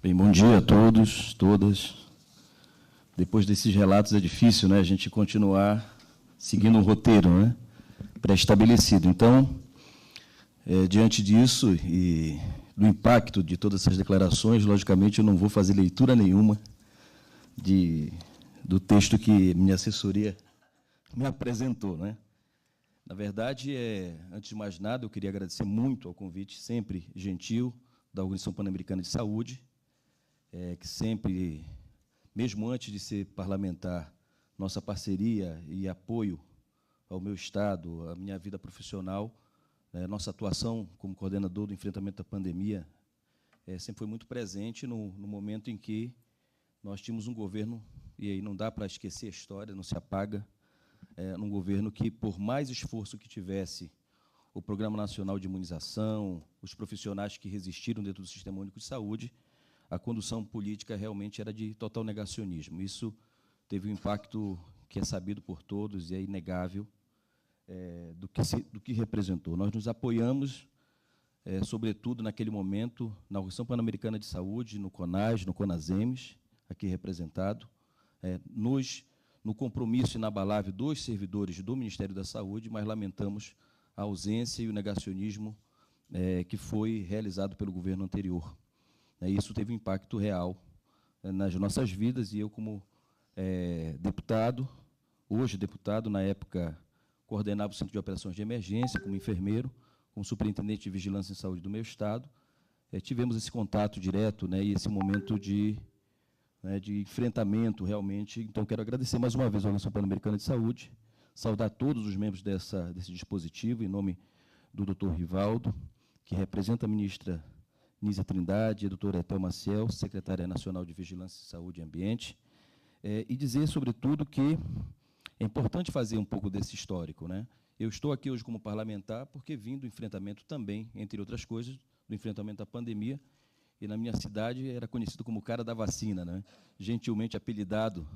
Bem, bom dia a todos, todas. Depois desses relatos é difícil, né, a gente continuar seguindo um roteiro, né, pré-estabelecido. Então, diante disso e do impacto de todas essas declarações, logicamente eu não vou fazer leitura nenhuma do texto que minha assessoria me apresentou, né. Na verdade, antes de mais nada, eu queria agradecer muito ao convite sempre gentil da Organização Pan-Americana de Saúde, que sempre, mesmo antes de ser parlamentar, nossa parceria e apoio ao meu Estado, à minha vida profissional, nossa atuação como coordenador do enfrentamento da pandemia, sempre foi muito presente no momento em que nós tínhamos um governo, e aí não dá para esquecer a história, não se apaga, num governo que, por mais esforço que tivesse o Programa Nacional de Imunização, os profissionais que resistiram dentro do Sistema Único de Saúde, a condução política realmente era de total negacionismo. Isso teve um impacto que é sabido por todos e é inegável do que representou. Nós nos apoiamos, sobretudo, naquele momento, na Organização Pan-Americana de Saúde, no CONAS, no CONASEMES, aqui representado, no compromisso inabalável dos servidores do Ministério da Saúde, mas lamentamos a ausência e o negacionismo que foi realizado pelo governo anterior. Isso teve um impacto real nas nossas vidas, e eu, como deputado, hoje deputado, na época coordenava o Centro de Operações de Emergência, como enfermeiro, como superintendente de Vigilância em Saúde do meu Estado, tivemos esse contato direto, e esse momento de enfrentamento, realmente. Então, quero agradecer mais uma vez à Organização Pan-Americana de Saúde, saudar todos os membros desse dispositivo, em nome do doutor Rivaldo, que representa a ministra Nízia Trindade, a doutora Etel Maciel, secretária nacional de Vigilância, Saúde e Ambiente, e dizer, sobretudo, que é importante fazer um pouco desse histórico, né? Eu estou aqui hoje como parlamentar porque vim do enfrentamento também, entre outras coisas, do enfrentamento da pandemia, e na minha cidade era conhecido como o cara da vacina, né? Gentilmente apelidado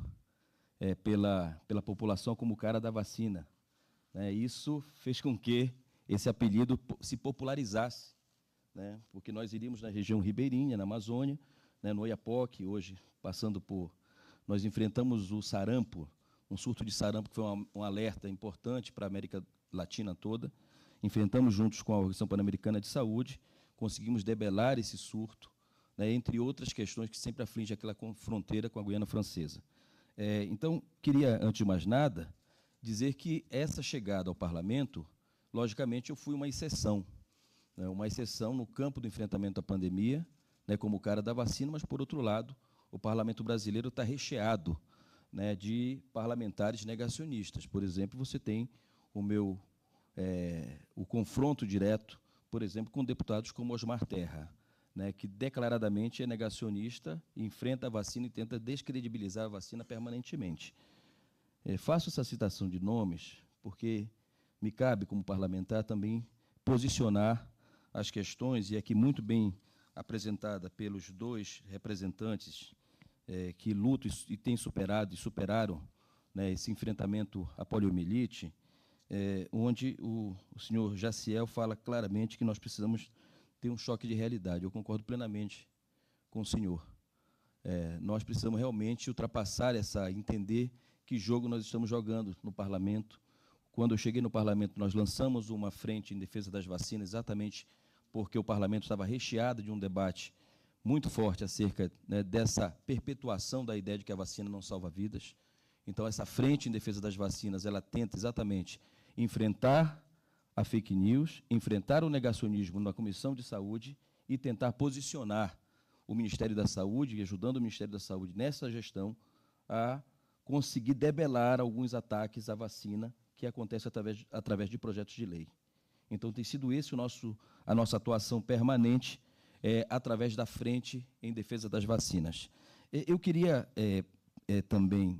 pela população como o cara da vacina. Isso fez com que esse apelido se popularizasse, porque nós iríamos na região ribeirinha, na Amazônia, no Oiapoque, hoje passando por... Nós enfrentamos o sarampo, um surto de sarampo que foi um alerta importante para a América Latina toda. Enfrentamos juntos com a Organização Pan-Americana de Saúde, conseguimos debelar esse surto, entre outras questões que sempre afligem aquela fronteira com a Guiana Francesa. Então, queria, antes de mais nada, dizer que essa chegada ao parlamento, logicamente, eu fui uma exceção no campo do enfrentamento à pandemia, como o cara da vacina, mas, por outro lado, o parlamento brasileiro está recheado de parlamentares negacionistas. Por exemplo, você tem o confronto direto, por exemplo, com deputados como Osmar Terra, que declaradamente é negacionista, enfrenta a vacina e tenta descredibilizar a vacina permanentemente. Faço essa citação de nomes porque me cabe, como parlamentar, também posicionar as questões, e aqui muito bem apresentada pelos dois representantes que lutam e têm superado e superaram esse enfrentamento à poliomielite, onde o senhor Jaciel fala claramente que nós precisamos ter um choque de realidade. Eu concordo plenamente com o senhor. Nós precisamos realmente ultrapassar entender que jogo nós estamos jogando no parlamento. Quando eu cheguei no parlamento, nós lançamos uma frente em defesa das vacinas, exatamente porque o parlamento estava recheado de um debate muito forte acerca dessa perpetuação da ideia de que a vacina não salva vidas. Então, essa frente em defesa das vacinas, ela tenta exatamente enfrentar a fake news, enfrentar o negacionismo na Comissão de Saúde e tentar posicionar o Ministério da Saúde, e ajudando o Ministério da Saúde nessa gestão, a conseguir debelar alguns ataques à vacina que acontecem através de projetos de lei. Então, tem sido esse a nossa atuação permanente através da frente em defesa das vacinas. Eu queria também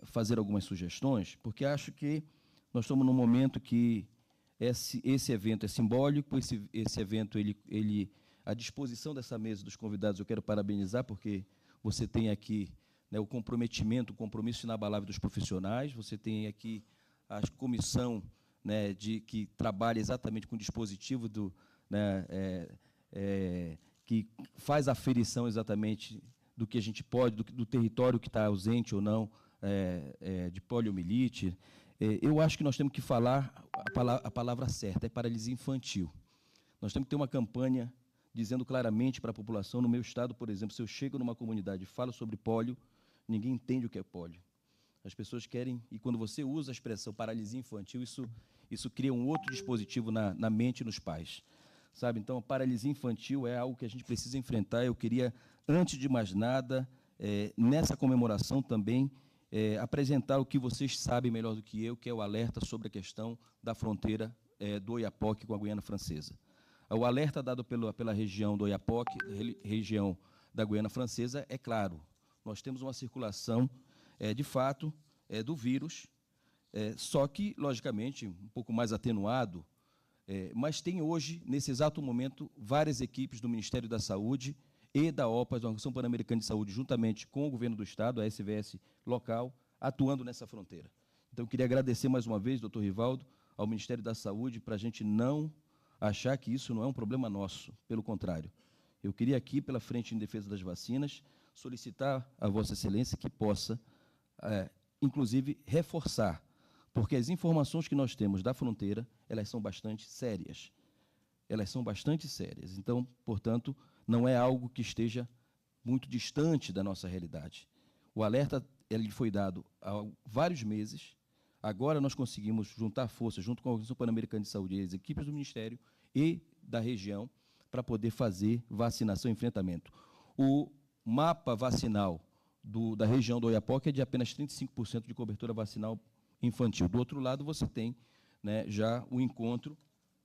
fazer algumas sugestões, porque acho que nós estamos num momento que esse evento é simbólico, esse evento, à disposição dessa mesa dos convidados, eu quero parabenizar, porque você tem aqui o comprometimento, o compromisso inabalável dos profissionais, você tem aqui a comissão que trabalha exatamente com o dispositivo que faz a aferição exatamente do que a gente pode, do território que está ausente ou não de poliomielite. Eu acho que nós temos que falar a palavra certa, é paralisia infantil. Nós temos que ter uma campanha dizendo claramente para a população. No meu estado, por exemplo, se eu chego numa comunidade e falo sobre pólio, ninguém entende o que é pólio. As pessoas querem, e quando você usa a expressão paralisia infantil, isso cria um outro dispositivo na mente dos pais. Sabe? Então, a paralisia infantil é algo que a gente precisa enfrentar. Eu queria, antes de mais nada, nessa comemoração também, apresentar o que vocês sabem melhor do que eu, que é o alerta sobre a questão da fronteira do Oiapoque com a Guiana Francesa. O alerta dado pela região do Oiapoque, região da Guiana Francesa, é claro. Nós temos uma circulação, de fato, do vírus, só que, logicamente, um pouco mais atenuado, mas tem hoje, nesse exato momento, várias equipes do Ministério da Saúde e da OPAS, da Organização Pan-Americana de Saúde, juntamente com o governo do Estado, a SVS local, atuando nessa fronteira. Então, eu queria agradecer mais uma vez, doutor Rivaldo, ao Ministério da Saúde, para a gente não achar que isso não é um problema nosso, pelo contrário. Eu queria aqui, pela Frente em Defesa das Vacinas, solicitar a Vossa Excelência que possa, inclusive, reforçar, porque as informações que nós temos da fronteira, elas são bastante sérias. Elas são bastante sérias. Então, portanto, não é algo que esteja muito distante da nossa realidade. O alerta ele foi dado há vários meses. Agora nós conseguimos juntar forças, junto com a Organização Pan-Americana de Saúde e as equipes do Ministério e da região, para poder fazer vacinação e enfrentamento. O mapa vacinal da região do Oiapoque é de apenas 35% de cobertura vacinal infantil. Do outro lado, você tem, né, já o encontro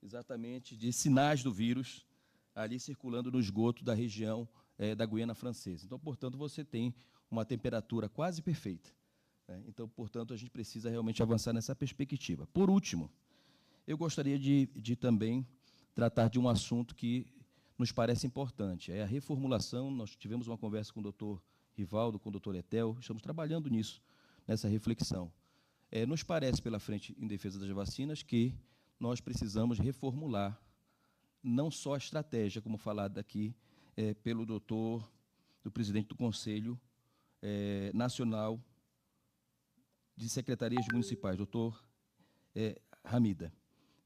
exatamente de sinais do vírus ali circulando no esgoto da região da Guiana Francesa. Então, portanto, você tem uma temperatura quase perfeita. Então, portanto, a gente precisa realmente avançar nessa perspectiva. Por último, eu gostaria de também tratar de um assunto que nos parece importante, é a reformulação. Nós tivemos uma conversa com o doutor Rivaldo, com o doutor Etel, estamos trabalhando nisso, nessa reflexão. Nos parece, pela Frente em Defesa das Vacinas, que nós precisamos reformular não só a estratégia, como falado aqui pelo do presidente do Conselho Nacional de Secretarias Municipais, doutor Ramida.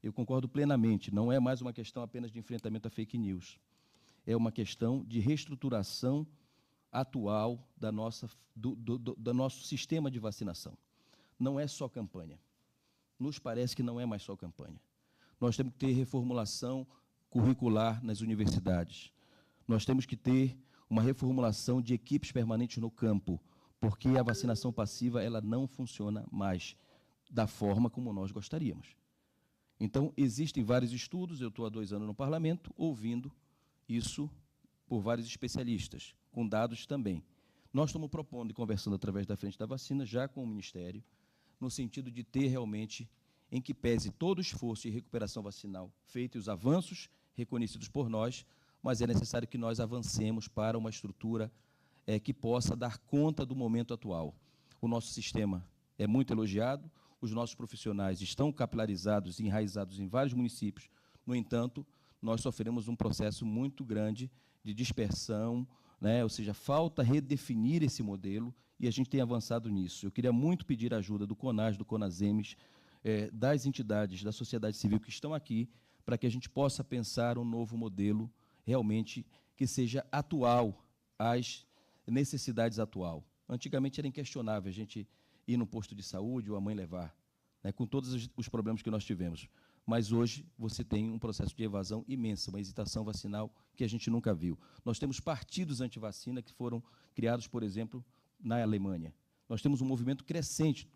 Eu concordo plenamente, não é mais uma questão apenas de enfrentamento a fake news, é uma questão de reestruturação atual do nosso sistema de vacinação. Não é só campanha. Nos parece que não é mais só campanha. Nós temos que ter reformulação curricular nas universidades. Nós temos que ter uma reformulação de equipes permanentes no campo, porque a vacinação passiva ela não funciona mais da forma como nós gostaríamos. Então, existem vários estudos, eu estou há 2 anos no parlamento, ouvindo isso por vários especialistas, com dados também. Nós estamos propondo e conversando através da Frente da Vacina, já com o Ministério, no sentido de ter realmente, em que pese todo o esforço de recuperação vacinal feito e os avanços reconhecidos por nós, mas é necessário que nós avancemos para uma estrutura que possa dar conta do momento atual. O nosso sistema é muito elogiado, os nossos profissionais estão capilarizados e enraizados em vários municípios. No entanto, nós sofremos um processo muito grande de dispersão, ou seja, falta redefinir esse modelo, e a gente tem avançado nisso. Eu queria muito pedir a ajuda do CONAS, do CONASEMES, das entidades da sociedade civil que estão aqui, para que a gente possa pensar um novo modelo realmente que seja atual às necessidades atual. Antigamente era inquestionável a gente ir no posto de saúde ou a mãe levar, com todos os problemas que nós tivemos. Mas hoje você tem um processo de evasão imensa, uma hesitação vacinal que a gente nunca viu. Nós temos partidos anti-vacina que foram criados, por exemplo, na Alemanha. Nós temos um movimento crescente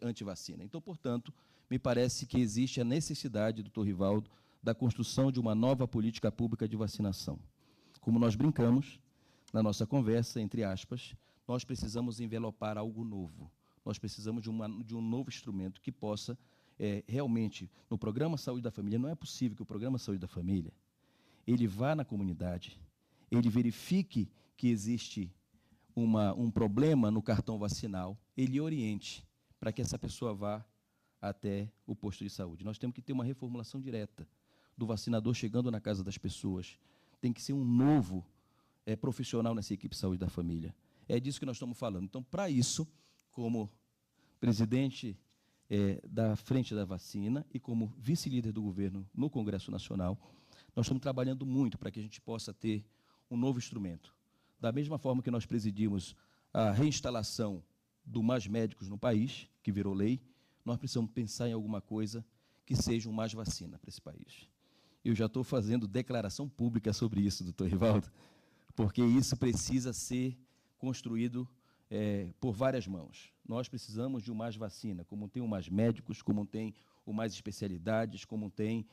anti-vacina. Então, portanto, me parece que existe a necessidade, doutor Rivaldo, da construção de uma nova política pública de vacinação. Como nós brincamos na nossa conversa, entre aspas, nós precisamos envelopar algo novo. Nós precisamos de um novo instrumento que possa realmente, no Programa Saúde da Família, não é possível que o Programa Saúde da Família ele vá na comunidade, ele verifique que existe um problema no cartão vacinal, ele oriente para que essa pessoa vá até o posto de saúde. Nós temos que ter uma reformulação direta do vacinador chegando na casa das pessoas, tem que ser um novo profissional nessa equipe de saúde da família. É disso que nós estamos falando. Então, para isso, como presidente da Frente da Vacina e como vice-líder do governo no Congresso Nacional, nós estamos trabalhando muito para que a gente possa ter um novo instrumento. Da mesma forma que nós presidimos a reinstalação do Mais Médicos no país, que virou lei, nós precisamos pensar em alguma coisa que seja um Mais Vacina para esse país. Eu já estou fazendo declaração pública sobre isso, doutor Rivaldo, porque isso precisa ser construído por várias mãos. Nós precisamos de um Mais Vacina, como tem o Mais Médicos, como tem o Mais Especialidades, como tem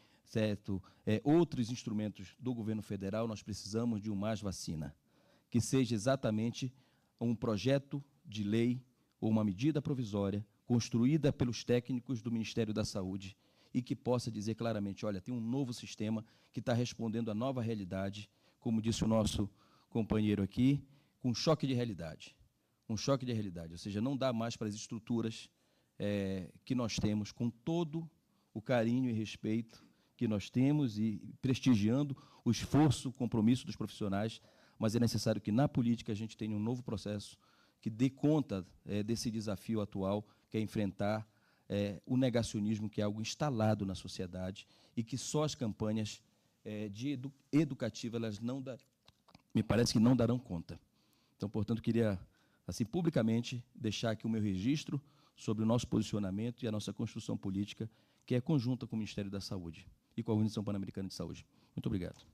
outros instrumentos do governo federal. Nós precisamos de um Mais Vacina, que seja exatamente um projeto de lei ou uma medida provisória construída pelos técnicos do Ministério da Saúde e que possa dizer claramente, olha, tem um novo sistema que está respondendo à nova realidade, como disse o nosso companheiro aqui, com choque de realidade. Um choque de realidade, ou seja, não dá mais para as estruturas que nós temos, com todo o carinho e respeito que nós temos e prestigiando o esforço, o compromisso dos profissionais, mas é necessário que, na política, a gente tenha um novo processo que dê conta desse desafio atual, que é enfrentar o negacionismo, que é algo instalado na sociedade e que só as campanhas educativas, elas me parece que não darão conta. Então, portanto, queria, assim, publicamente, deixar aqui o meu registro sobre o nosso posicionamento e a nossa construção política, que é conjunta com o Ministério da Saúde e com a Organização Pan-Americana de Saúde. Muito obrigado.